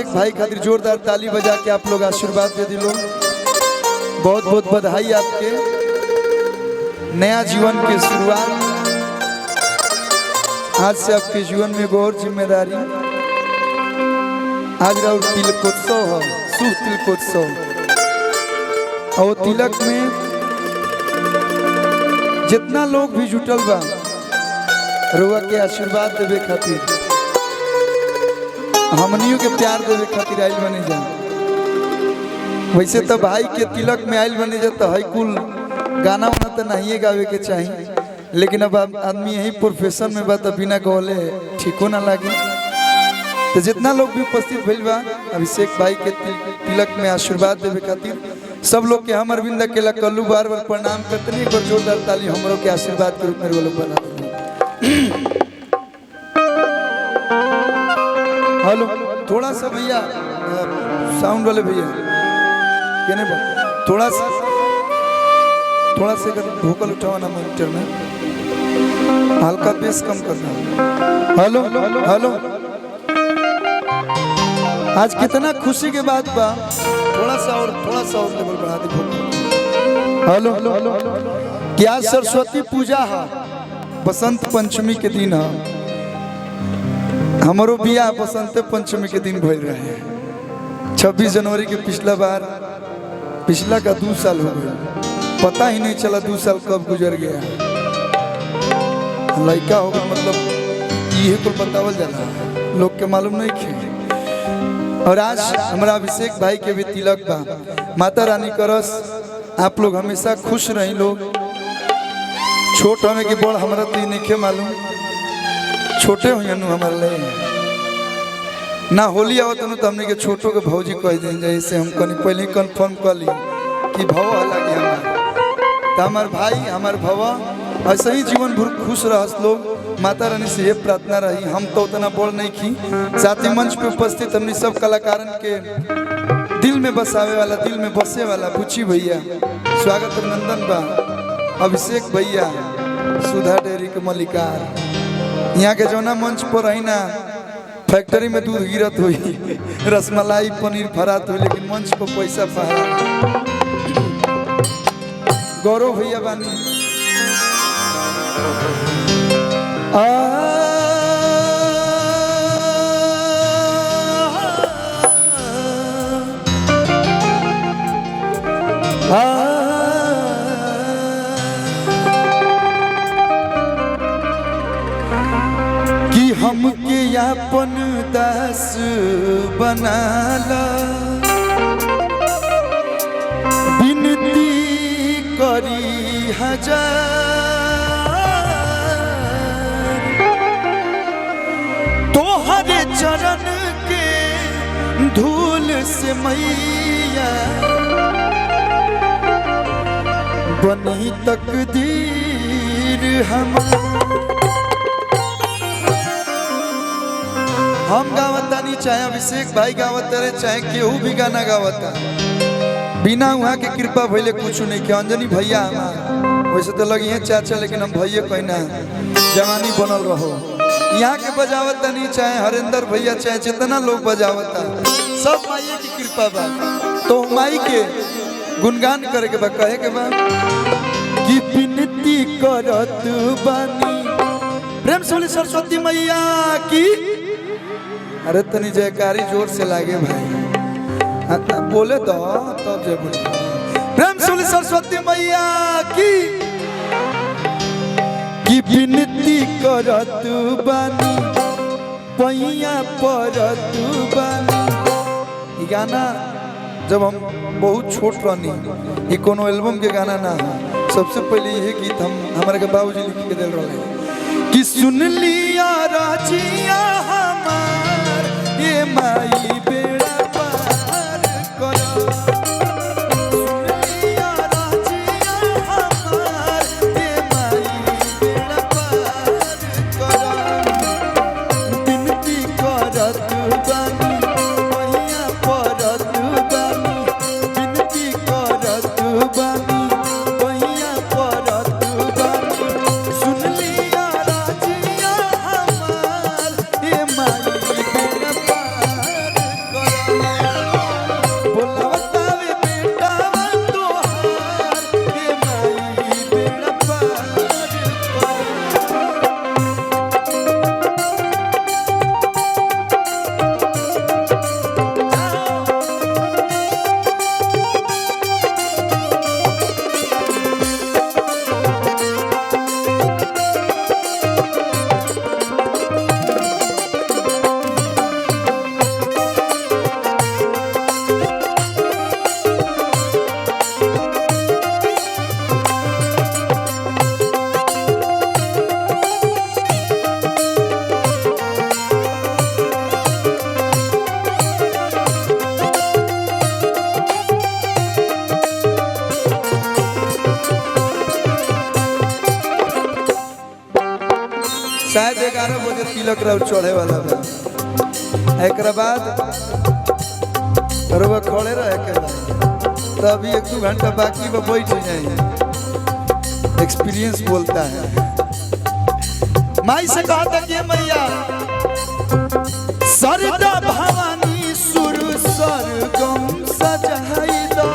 अभिषेक भाई खातिर जोरदार ताली बजा के आप लोग आशीर्वाद दे दिलो। बहुत बहुत बधाई आपके नया जीवन के शुरुआत। आज से आपके जीवन में गौर जिम्मेदारी। आज राउर तिलकोत्सव है, शुभ तिलकोत्सव। और तिलक में जितना लोग भी जुटल बा रुआ के आशीर्वाद देवे खातिर, हमनियों के प्यार देवे खातिर आइल बने जा। वैसे तो भाई के तिलक में आइल बने जा तो है कुल गाना वाना तो नहीं गावे के चाहिए, लेकिन अब आदमी यही प्रोफेशन में बा तो बिना गौले ठीको ना लगे। तो जितना लोग भी उपस्थित भइल बा अभिषेक भाई के तिलक में आशीर्वाद देवे खातिर सब लोग के हम अरविंद अकेला कल्लू बार बार प्रणाम करते हैं। एक बार जोरदार ताली हमरों के आशीर्वाद के रूप में वो लोग बना। हेलो थोड़ा सा भैया साउंड वाले भैया कहने पर थोड़ा सा वोकल उठाओ ना मॉनिटर में, हल्का बेस कम करना। हेलो हेलो आज कितना खुशी के बाद बा, थोड़ा सा और लेवल बढ़ा दे। हेलो क्या सरस्वती पूजा है, बसंत पंचमी के दिन है। हमारो बिया बसंत पंचमी के दिन भइल रहे 26 जनवरी के। पिछला का 2 साल हो गया, पता ही नहीं चला 2 साल कब गुजर गया। लड़का होगा मतलब ये कुल बतावल जाला, लोग के मालूम नहीं खे। और आज हमारा अभिषेक भाई के भी तिलक बा। माता रानी करस आप लोग हमेशा खुश रही। लोग छोट हमें कि बड़ हमारा तो नहीं मालूम, छोटे हुई हमारे लिए ना होली आवत तो हमने के छोटो के भौजी कह दें, जैसे हम कहीं पहले कन्फर्म कर ली कि भव लगे हमारे तो हमार भाई हमार भव ऐसे ही जीवन भर खुश रहस लोग। माता रानी से ये प्रार्थना रही। हम तो उतना बोल नहीं की, साथ ही मंच पे उपस्थित हमने सब कलाकारन के दिल में बसावे वाला, दिल में बसे वाला बुची भैया स्वागत अभिनंदन बा। अभिषेक भैया सुधा डेयरी के मलिकार यहाँ के जौना मंच पर रही ना, फैक्ट्री में दूध गिरत हुई, रसमलाई पनीर फरात हुई, लेकिन मंच पर पैसा फहरा। गौरव भैया बानी कि हमके अपन दास बनाला, बिनती करी हजार तोहरे चरण के धूल से मैया, बनी तकदीर हम गावता नहीं, चाहे अभिषेक भाई गावता रहे, चाहे केहू भी गाना गावता, बिना वहाँ के कृपा भैले कुछ नहीं के। अंजनी भैया हमार वैसे तो लगी है चाचा, लेकिन हम भैया कहना जवानी बनल रहो। यहाँ के बजावता नहीं, चाहे हरेंद्र भैया, चाहे जितना लोग बजावता, सब माई की कृपा बा। तो माई के गुणगान करे के बा, कहे के बा कि विनती करत बानी प्रेम से सरस्वती मैया की। अरे तनी जयकारी जोर से लागे भाई, बोले तो तब जय बोले। प्रेम से सरस्वती मैया की विनती करत बानी पैया परत बानी। गाना जब हम बहुत छोट रहनी, ये कोनो एल्बम के गाना ना है, सबसे पहले यही गीत हमारे के बाबूजी लिख के दिल रहे कि सुन लिया राजिया हमार ये माई बेड़ा पार करो। एकरा चढ़े वाला बा। एकरा बाद रउआ खड़े रहे के बा, तभी 1-2 घंटा बाकी बा, बैठ जाए। एक्सपीरियंस बोलता है। माई से कहता कि मैया सरदा भवानी सुर सरगम सजाई दो,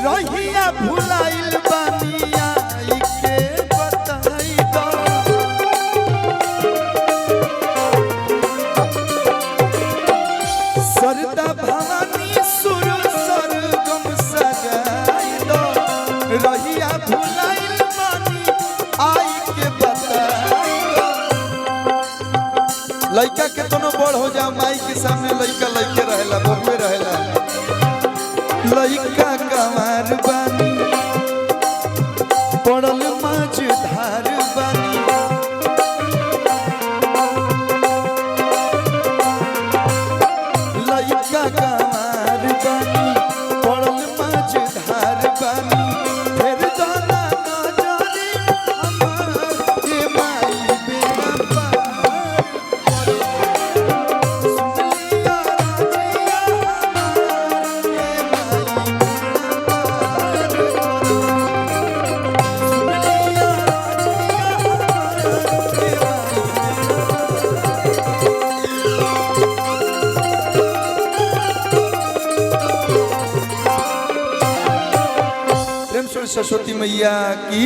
रहिया भुलाइल बानिया के बताई दो। सरदा भवानी सुर सरगम सजाई दो, रहिया भुलाइल बानी आई के बताई दो। लइका के दोनों बड़ हो जाओ, माई के सामने लइका लइके रहेला, बहुए रहेला। लइका कमार बानी पड़ल मझधार बानी, लइका कमार बानी पड़ल मझधार बानी। फिर दाना नजरी हमार के माई बेड़ा पार सुनलिया राजिया हमार के माई सरस्वती मैया की।